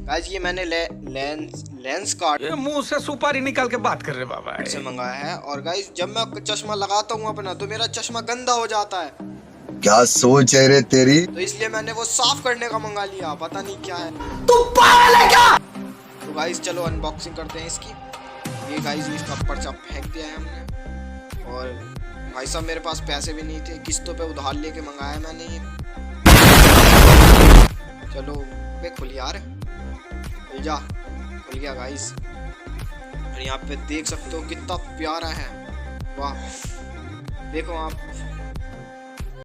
Guys ये मैंने lens card ये मुंह से सुपारी निकाल के बात कर रहे बाबा से मंगाया है। और गाइस जब मैं चश्मा लगाता हूँ अपना तो मेरा चश्मा गंदा हो जाता है, क्या सोच है रे तेरी। तो इसलिए मैंने वो साफ करने का मंगा लिया, पता नहीं क्या है। तू पागल है क्या? तो गाइस चलो अनबॉक्सिंग करते हैं इसकी। ये गाइस इसका पर्चा फेंक दिया है हमने। और भाई साहब मेरे पास पैसे भी नहीं थे, किस्तों पे उधार लेके मंगाया मैंने ये। चलो बे खुल यार, खुल जा। खुल गया गाइस। और यहाँ पे देख सकते हो कितना प्यारा है, वाह। देखो आप